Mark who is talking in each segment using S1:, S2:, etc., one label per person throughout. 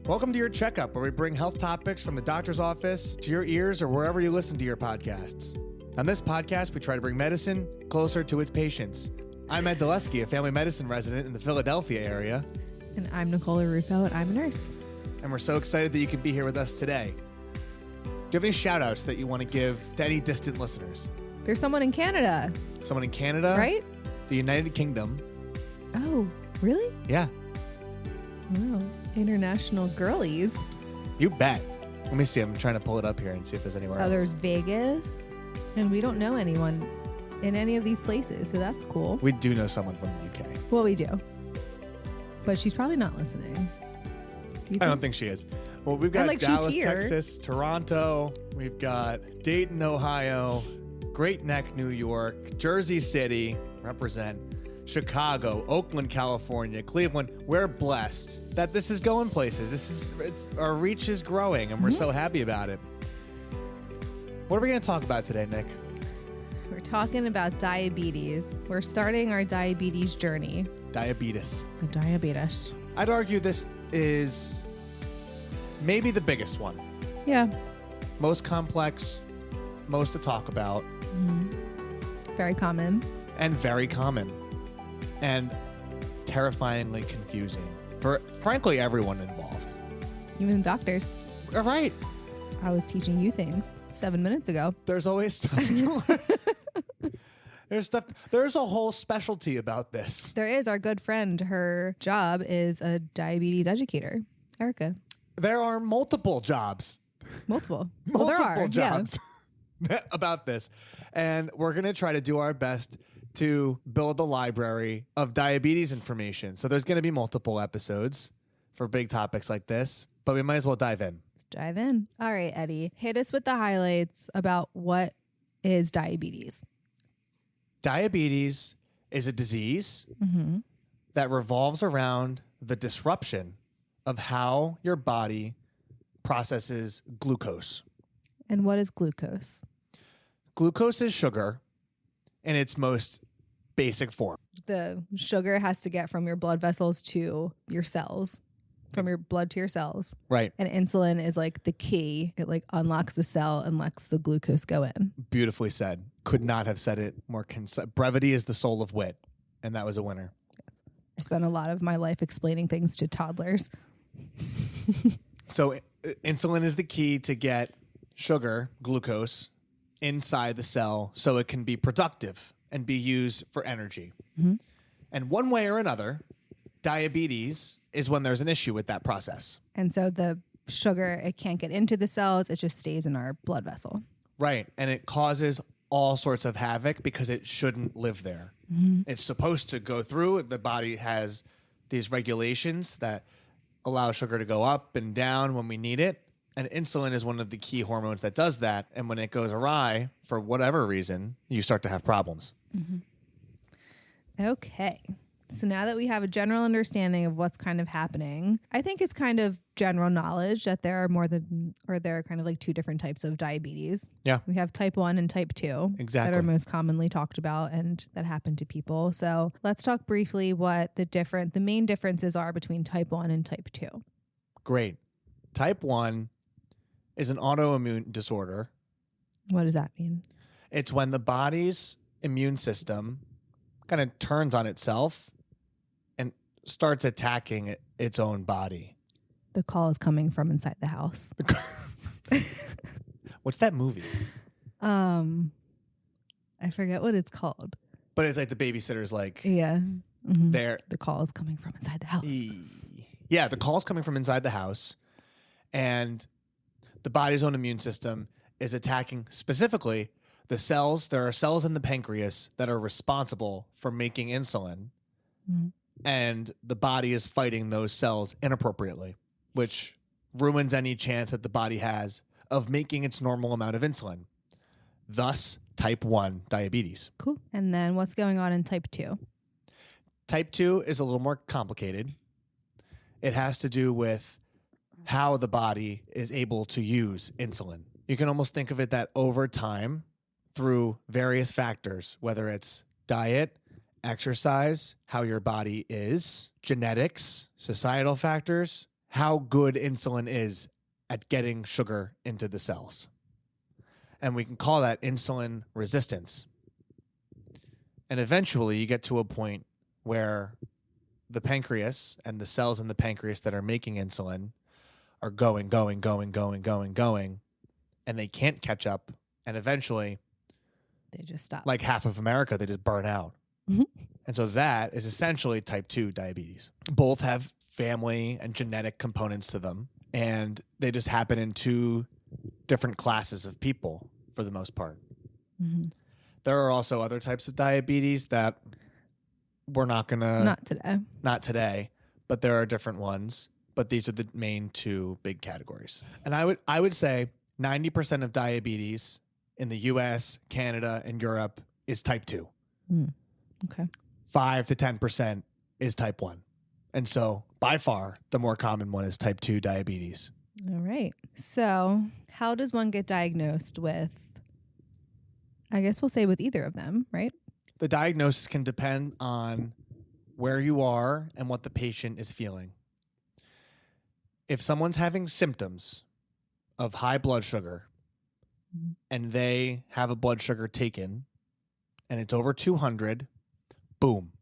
S1: Welcome to Your Checkup, where we bring health topics from the doctor's office to your ears or wherever you listen to your podcasts. On this podcast, we try to bring medicine closer to its patients. I'm Ed Dulesky, a family medicine resident in the Philadelphia area.
S2: And I'm Nicola Rufo, and I'm a nurse.
S1: And we're so excited that you can be here with us today. Do you have any shout-outs that you want to give to any distant listeners?
S2: There's someone in Canada.
S1: Someone in Canada?
S2: Right?
S1: The United Kingdom.
S2: Oh, really?
S1: Yeah.
S2: Wow. International girlies.
S1: You bet. Let me see. I'm trying to pull it up here and see if there's anywhere else.
S2: There's Vegas. And we don't know anyone in any of these places, so that's cool.
S1: We do know someone from the UK.
S2: Well, we do. But she's probably not listening.
S1: I don't think she is. Well, we've got Dallas,
S2: she's here.
S1: Texas, Toronto. We've got Dayton, Ohio, Great Neck, New York, Jersey City, represent, Chicago, Oakland, California, Cleveland. We're blessed that this is going places. Our reach is growing, and we're so happy about it. What are we going to talk about today, Nick?
S2: We're talking about diabetes. We're starting our diabetes journey.
S1: Diabetes.
S2: The diabetes.
S1: I'd argue this is maybe the biggest one.
S2: Yeah.
S1: Most complex, most to talk about.
S2: Mm-hmm. Very common.
S1: And very common. And terrifyingly confusing for, frankly, everyone involved.
S2: Even doctors.
S1: All right.
S2: I was teaching you things 7 minutes ago.
S1: There's always stuff to learn. There's a whole specialty about this.
S2: There is. Our good friend, her job is a diabetes educator, Erica.
S1: There are multiple jobs.
S2: Multiple
S1: Multiple jobs about this. And we're going to try to do our best to build a library of diabetes information. So there's going to be multiple episodes for big topics like this, but we might as well dive in.
S2: Let's dive in. All right, Eddie, hit us with the highlights about what is diabetes.
S1: Diabetes is a disease that revolves around the disruption of how your body processes glucose.
S2: And what is glucose?
S1: Glucose is sugar in its most basic form.
S2: The sugar has to get from your blood vessels to your cells, from your blood to your cells.
S1: Right.
S2: And insulin is like the key. It like unlocks the cell and lets the glucose go in.
S1: Beautifully said. Could not have said it more brevity is the soul of wit. And that was a winner.
S2: Yes. I spent a lot of my life explaining things to toddlers.
S1: So insulin is the key to get sugar, glucose, inside the cell so it can be productive and be used for energy. Mm-hmm. And one way or another, diabetes is when there's an issue with that process.
S2: And so the sugar, it can't get into the cells. It just stays in our blood vessel.
S1: Right. And it causes all sorts of havoc because it shouldn't live there. Mm-hmm. It's supposed to go through. The body has these regulations that allow sugar to go up and down when we need it. And insulin is one of the key hormones that does that. And when it goes awry, for whatever reason, you start to have problems.
S2: Mm-hmm. Okay. So now that we have a general understanding of what's kind of happening, I think it's kind of general knowledge that there are kind of like two different types of diabetes.
S1: Yeah.
S2: We have type 1 and type 2.
S1: Exactly.
S2: That are most commonly talked about and that happen to people. So let's talk briefly what the main differences are between type 1 and type 2.
S1: Great. Type 1 is an autoimmune disorder.
S2: What does that mean?
S1: It's when the body's immune system kind of turns on itself and starts attacking its own body.
S2: The call is coming from inside the house.
S1: What's that movie?
S2: I forget what it's called.
S1: But it's like the babysitter's like,
S2: yeah, mm-hmm.
S1: There.
S2: The call is coming from inside the house.
S1: Yeah, the call's coming from inside the house, and the body's own immune system is attacking specifically the cells. There are cells in the pancreas that are responsible for making insulin, and the body is fighting those cells inappropriately, which ruins any chance that the body has of making its normal amount of insulin. Thus, type 1 diabetes.
S2: Cool. And then what's going on in type 2?
S1: Type 2 is a little more complicated. It has to do with how the body is able to use insulin. You can almost think of it that over time, through various factors, whether it's diet, exercise, how your body is, genetics, societal factors, how good insulin is at getting sugar into the cells. And we can call that insulin resistance. And eventually you get to a point where the pancreas and the cells in the pancreas that are making insulin are going, and they can't catch up. And eventually,
S2: They just stop.
S1: like half of America, they just burn out.
S2: Mhm.
S1: And so that is essentially type 2 diabetes. Both have family and genetic components to them, and they just happen in two different classes of people for the most part.
S2: Mm-hmm.
S1: There are also other types of diabetes that we're not going to... Not today, but there are different ones. But these are the main two big categories. And I would say 90% of diabetes in the US, Canada, and Europe is type 2.
S2: Okay.
S1: 5 to 10% is type 1. And so by far, the more common one is type 2 diabetes.
S2: All right. So how does one get diagnosed with, I guess we'll say with either of them, right?
S1: The diagnosis can depend on where you are and what the patient is feeling. If someone's having symptoms of high blood sugar and they have a blood sugar taken and it's over 200, boom,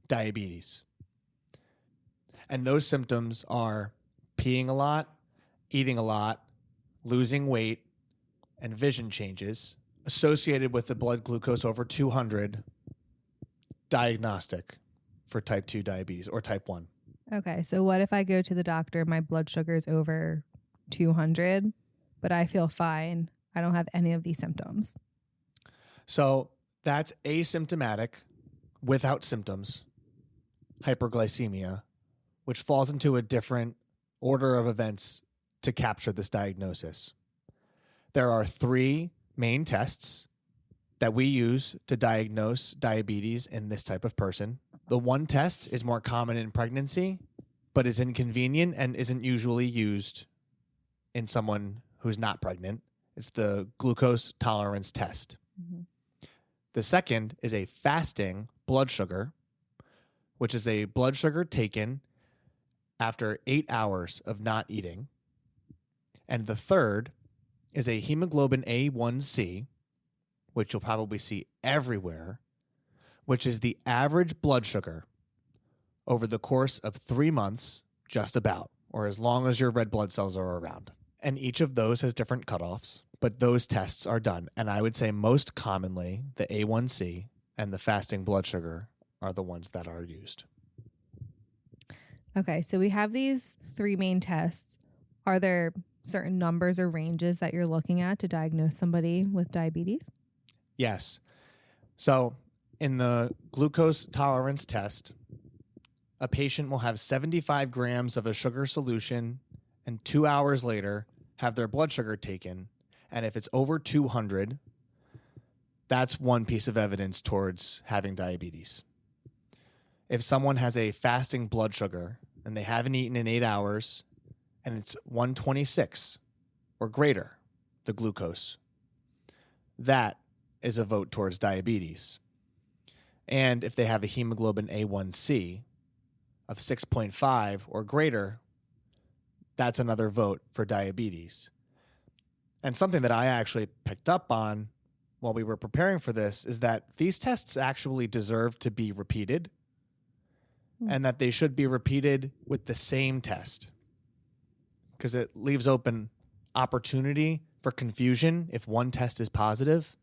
S1: diabetes. And those symptoms are peeing a lot, eating a lot, losing weight, and vision changes associated with the blood glucose over 200, diagnostic for type 2 diabetes or type 1.
S2: Okay. So what if I go to the doctor, my blood sugar is over 200, but I feel fine. I don't have any of these symptoms.
S1: So that's asymptomatic without symptoms, hyperglycemia, which falls into a different order of events to capture this diagnosis. There are 3 main tests that we use to diagnose diabetes in this type of person. The one test is more common in pregnancy, but is inconvenient and isn't usually used in someone who's not pregnant. It's the glucose tolerance test.
S2: Mm-hmm.
S1: The second is a fasting blood sugar, which is a blood sugar taken after 8 hours of not eating. And the third is a hemoglobin A1C, which you'll probably see everywhere, which is the average blood sugar over the course of 3 months, just about, or as long as your red blood cells are around. And each of those has different cutoffs, but those tests are done. And I would say most commonly, the A1C and the fasting blood sugar are the ones that are used.
S2: Okay. So we have these 3 main tests. Are there certain numbers or ranges that you're looking at to diagnose somebody with diabetes?
S1: Yes. So in the glucose tolerance test, a patient will have 75 grams of a sugar solution and 2 hours later have their blood sugar taken. And if it's over 200, that's one piece of evidence towards having diabetes. If someone has a fasting blood sugar and they haven't eaten in 8 hours and it's 126 or greater, the glucose, that is a vote towards diabetes. And if they have a hemoglobin A1C of 6.5 or greater, that's another vote for diabetes. And something that I actually picked up on while we were preparing for this is that these tests actually deserve to be repeated and that they should be repeated with the same test because it leaves open opportunity for confusion if one test is positive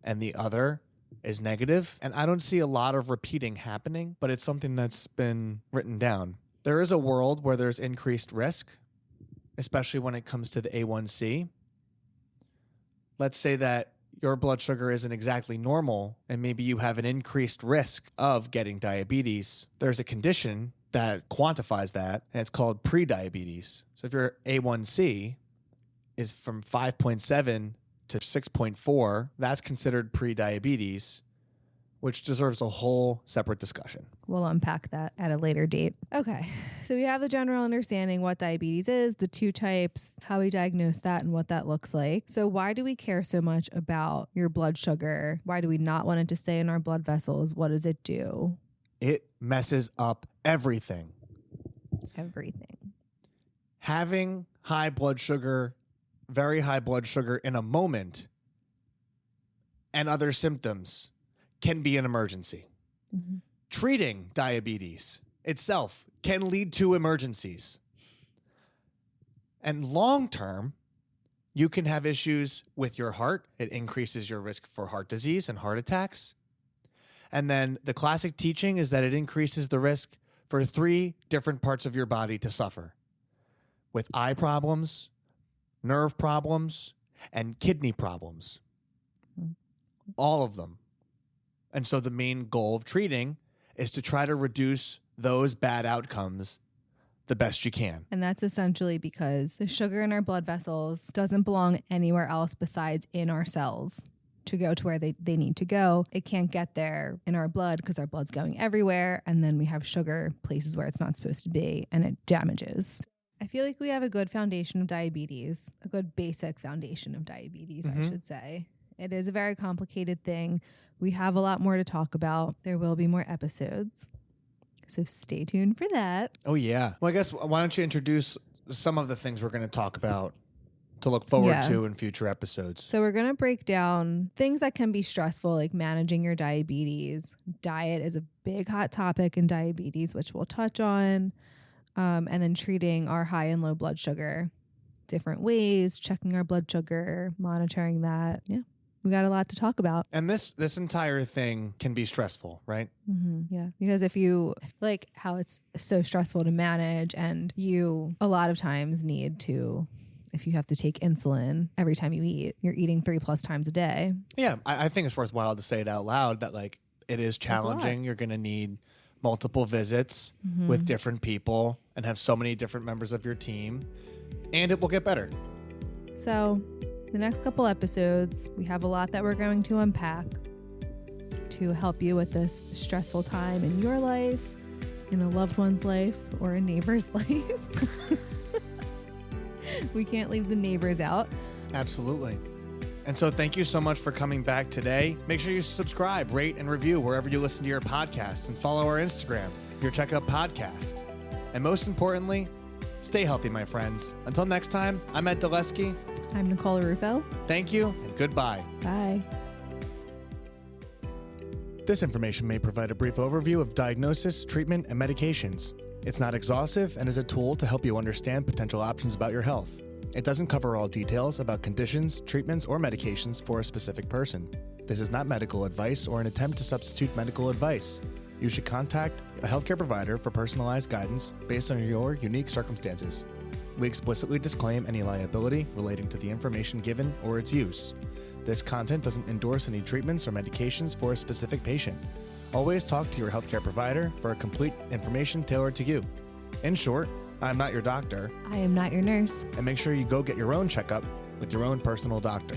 S1: and the other is negative. And I don't see a lot of repeating happening, but it's something that's been written down. There is a world where there's increased risk, especially when it comes to the A1C. Let's say that your blood sugar isn't exactly normal and maybe you have an increased risk of getting diabetes. There's a condition that quantifies that, and it's called prediabetes. So if your A1C is from 5.7 to 6.4, that's considered prediabetes, which deserves a whole separate discussion.
S2: We'll unpack that at a later date. Okay. So we have the general understanding what diabetes is, the 2 types, how we diagnose that, and what that looks like. So why do we care so much about your blood sugar? Why do we not want it to stay in our blood vessels? What does it do?
S1: It messes up everything.
S2: Everything.
S1: having high blood sugar, very high blood sugar in a moment and other symptoms can be an emergency.
S2: Mm-hmm.
S1: Treating diabetes itself can lead to emergencies. And long term, you can have issues with your heart. It increases your risk for heart disease and heart attacks. And then the classic teaching is that it increases the risk for 3 different parts of your body to suffer, with eye problems, nerve problems, and kidney problems. All of them. And so the main goal of treating is to try to reduce those bad outcomes the best you can.
S2: And that's essentially because the sugar in our blood vessels doesn't belong anywhere else besides in our cells to go to where they need to go. It can't get there in our blood because our blood's going everywhere. And then we have sugar places where it's not supposed to be, and it damages. I feel like we have a good foundation of diabetes, a good basic foundation of diabetes, I should say. It is a very complicated thing. We have a lot more to talk about. There will be more episodes. So stay tuned for that.
S1: Oh, yeah. Well, I guess why don't you introduce some of the things we're going to talk about to look forward to in future episodes.
S2: So we're going to break down things that can be stressful, like managing your diabetes. Diet is a big hot topic in diabetes, which we'll touch on. And then treating our high and low blood sugar, different ways, checking our blood sugar, monitoring that. Yeah. We got a lot to talk about.
S1: And this entire thing can be stressful, right?
S2: Mm-hmm, yeah. Because if you like how it's so stressful to manage, and you a lot of times need to, if you have to take insulin every time you eat, you're eating 3+ times a day.
S1: Yeah. I think it's worthwhile to say it out loud that like it is challenging. You're going to need multiple visits with different people and have so many different members of your team, and it will get better.
S2: So the next couple episodes, we have a lot that we're going to unpack to help you with this stressful time in your life, in a loved one's life, or a neighbor's life. We can't leave the neighbors out.
S1: Absolutely. And so thank you so much for coming back today. Make sure you subscribe, rate, and review wherever you listen to your podcasts, and follow our Instagram, Your Checkup Podcast. And most importantly, stay healthy, my friends. Until next time, I'm Ed Dulesky.
S2: I'm Nicole Rufo.
S1: Thank you, and goodbye.
S2: Bye.
S1: This information may provide a brief overview of diagnosis, treatment, and medications. It's not exhaustive and is a tool to help you understand potential options about your health. It doesn't cover all details about conditions, treatments, or medications for a specific person. This is not medical advice or an attempt to substitute medical advice. You should contact a healthcare provider for personalized guidance based on your unique circumstances. We explicitly disclaim any liability relating to the information given or its use. This content doesn't endorse any treatments or medications for a specific patient. Always talk to your healthcare provider for complete information tailored to you. In short, I'm not your doctor.
S2: I am not your nurse.
S1: And make sure you go get your own checkup with your own personal doctor.